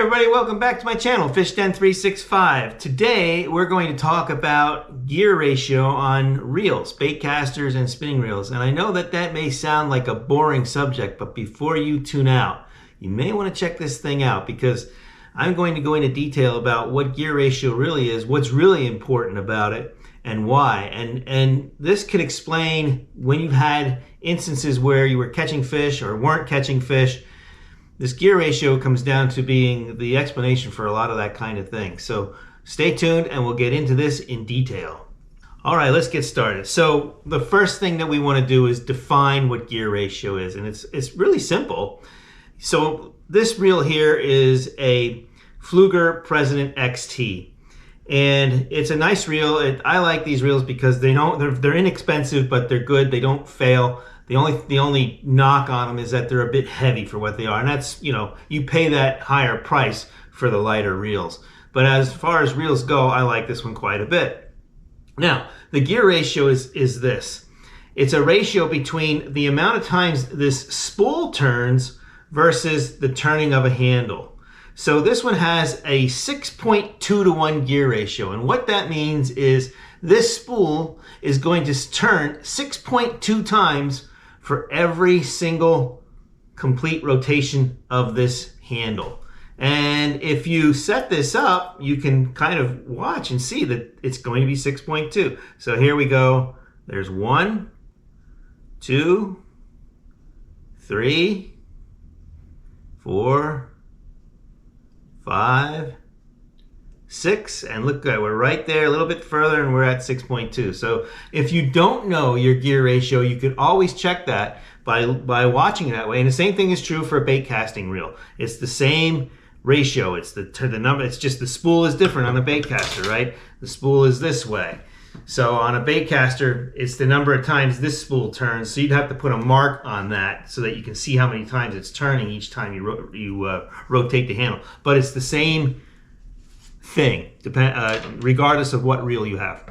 everybody, welcome back to my channel, Fish Den 365. Today we're going to talk about gear ratio on reels, bait casters and spinning reels. And I know that may sound like a boring subject, but before you tune out, you may want to check this thing out because I'm going to go into detail about what gear ratio really is, what's really important about it, and why. And this could explain when you've had instances where you were catching fish or weren't catching fish. This gear ratio comes down to being the explanation for a lot of that kind of thing. So stay tuned and we'll get into this in detail. All right, let's get started. So the first thing that we want to do is define what gear ratio is, and it's really simple. So this reel here is a Pflueger President XT, and it's a nice reel. I like these reels because they're inexpensive, but they're good. They don't fail. The only knock on them is that they're a bit heavy for what they are, and that's, you pay that higher price for the lighter reels. But as far as reels go, I like this one quite a bit. Now, the gear ratio is this. It's a ratio between the amount of times this spool turns versus the turning of a handle. So this one has a 6.2 to 1 gear ratio, and what that means is this spool is going to turn 6.2 times for every single complete rotation of this handle. And if you set this up, you can kind of watch and see that it's going to be 6.2. So here we go. There's 1, 2, 3, 4, 5, 6, and look, we're right there a little bit further and we're at 6.2. So if you don't know your gear ratio, you can always check that by watching it that way. And the same thing is true for a bait casting reel. It's the same ratio. It's the number. It's just the spool is different on a bait caster, right? The spool is this way. So on a bait caster, it's the number of times this spool turns. So you'd have to put a mark on that so that you can see how many times it's turning each time you rotate the handle. But it's the same thing, regardless of what reel you have.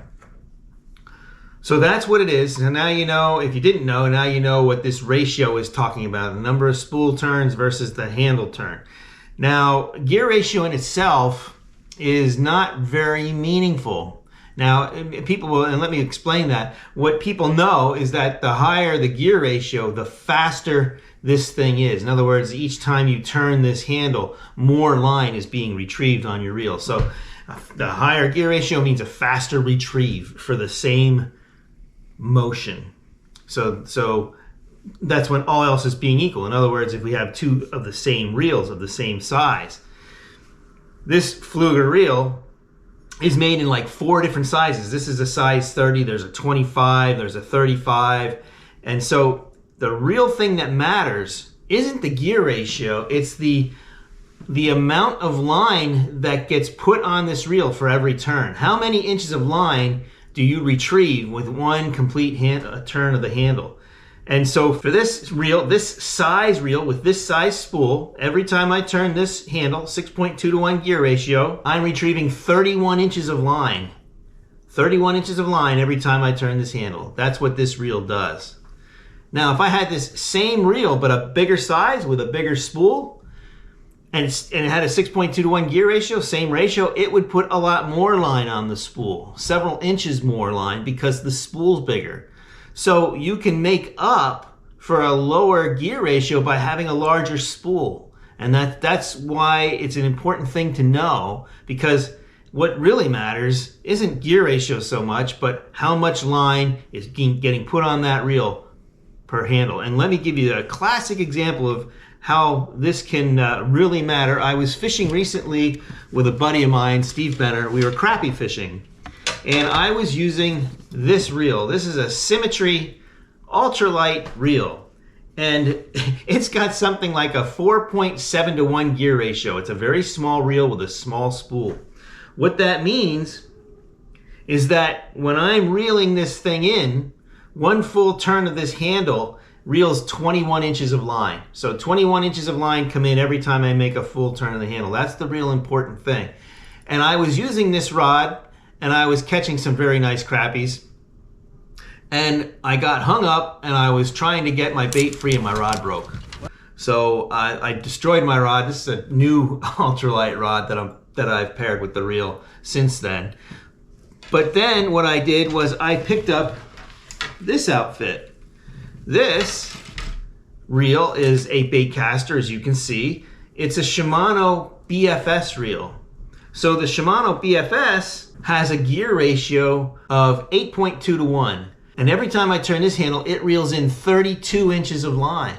So that's what it is. And now you know, if you didn't know, now you know what this ratio is talking about, the number of spool turns versus the handle turn. Now, gear ratio in itself is not very meaningful. Now, people will, and let me explain that. What people know is that the higher the gear ratio, the faster this thing is. In other words, each time you turn this handle, more line is being retrieved on your reel. So the higher gear ratio means a faster retrieve for the same motion. So that's when all else is being equal. In other words, if we have two of the same reels of the same size, this Pflueger reel is made in like 4 different sizes. This is a size 30, there's a 25, there's a 35, and so the real thing that matters isn't the gear ratio, it's the amount of line that gets put on this reel for every turn. How many inches of line do you retrieve with one complete turn of the handle? And so for this reel, this size reel with this size spool, every time I turn this handle, 6.2 to 1 gear ratio, I'm retrieving 31 inches of line. 31 inches of line every time I turn this handle. That's what this reel does. Now, if I had this same reel, but a bigger size with a bigger spool, and it had a 6.2 to 1 gear ratio, same ratio, it would put a lot more line on the spool, several inches more line because the spool's bigger. So you can make up for a lower gear ratio by having a larger spool. And that's why it's an important thing to know, because what really matters isn't gear ratio so much, but how much line is getting put on that reel per handle. And let me give you a classic example of how this can really matter. I was fishing recently with a buddy of mine, Steve Benner. We were crappie fishing, and I was using this reel. This is a Symmetry ultralight reel, and it's got something like a 4.7 to 1 gear ratio. It's a very small reel with a small spool. What that means is that when I'm reeling this thing in, one full turn of this handle reels 21 inches of line. So 21 inches of line come in every time I make a full turn of the handle. That's the real important thing. And I was using this rod and I was catching some very nice crappies. And I got hung up and I was trying to get my bait free and my rod broke. So I destroyed my rod. This is a new ultralight rod that I've paired with the reel since then. But then what I did was I picked up this outfit. This reel is a bait caster, as you can see. It's a Shimano BFS reel. So the Shimano BFS has a gear ratio of 8.2 to 1. And every time I turn this handle, it reels in 32 inches of line.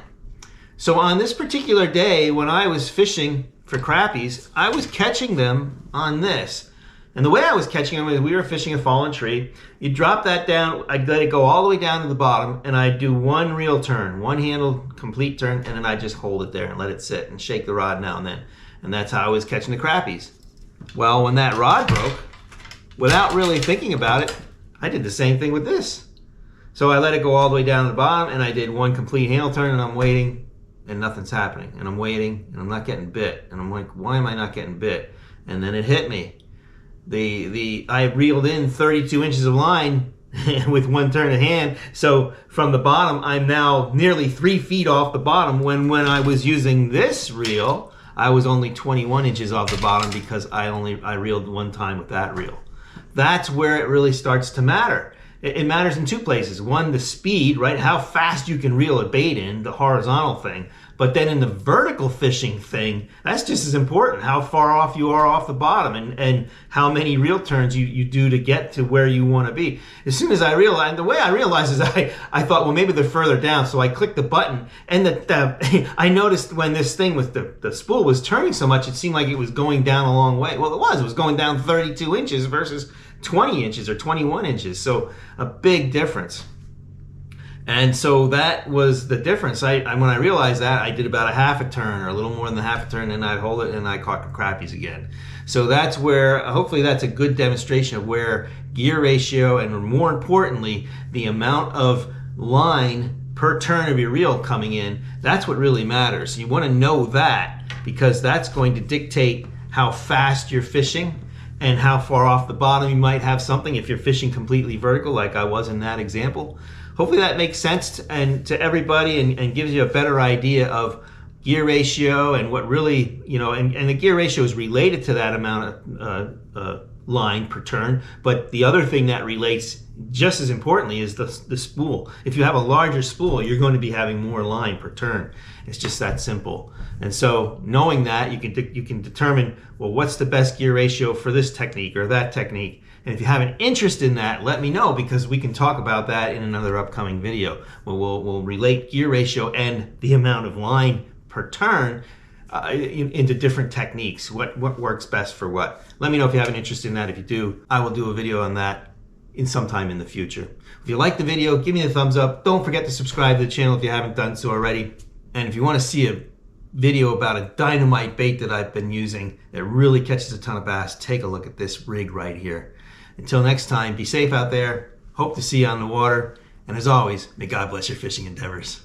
So on this particular day, when I was fishing for crappies, I was catching them on this. And the way I was catching them is we were fishing a fallen tree. You drop that down, I'd let it go all the way down to the bottom, and I'd do one reel turn, one handle complete turn, and then I'd just hold it there and let it sit and shake the rod now and then. And that's how I was catching the crappies. Well, when that rod broke, without really thinking about it, I did the same thing with this. So I let it go all the way down to the bottom, and I did one complete handle turn, and I'm waiting, and nothing's happening. And I'm waiting, and I'm not getting bit. And I'm like, why am I not getting bit? And then it hit me. I reeled in 32 inches of line with one turn of hand. So from the bottom, I'm now nearly 3 feet off the bottom. When I was using this reel, I was only 21 inches off the bottom because I reeled one time with that reel. That's where it really starts to matter. It matters in two places. One, the speed, right? How fast you can reel a bait in, the horizontal thing. But then in the vertical fishing thing, that's just as important. How far off you are off the bottom and how many reel turns you do to get to where you want to be. As soon as I realized, the way I realized is I thought, well, maybe they're further down. So I clicked the button and I noticed when this thing with the spool was turning so much, it seemed like it was going down a long way. Well, it was going down 32 inches versus 20 inches or 21 inches. So a big difference. And so that was the difference. When I realized that, I did about a half a turn or a little more than a half a turn, and I'd hold it and I caught the crappies again. So that's where, hopefully that's a good demonstration of where gear ratio and more importantly, the amount of line per turn of your reel coming in, that's what really matters. You want to know that because that's going to dictate how fast you're fishing and how far off the bottom you might have something if you're fishing completely vertical like I was in that example. Hopefully that makes sense to everybody and gives you a better idea of gear ratio and what really, and the gear ratio is related to that amount of line per turn. But the other thing that relates just as importantly is the spool. If you have a larger spool, you're going to be having more line per turn. It's just that simple. And so knowing that, you can determine, well, what's the best gear ratio for this technique or that technique. And if you have an interest in that, let me know because we can talk about that in another upcoming video. We'll relate gear ratio and the amount of line per turn into different techniques. What works best for what. Let me know if you have an interest in that. If you do, I will do a video on that sometime in the future. If you like the video, give me a thumbs up. Don't forget to subscribe to the channel if you haven't done so already. And if you want to see a video about a dynamite bait that I've been using that really catches a ton of bass, take a look at this rig right here. Until next time, be safe out there. Hope to see you on the water. And as always, may God bless your fishing endeavors.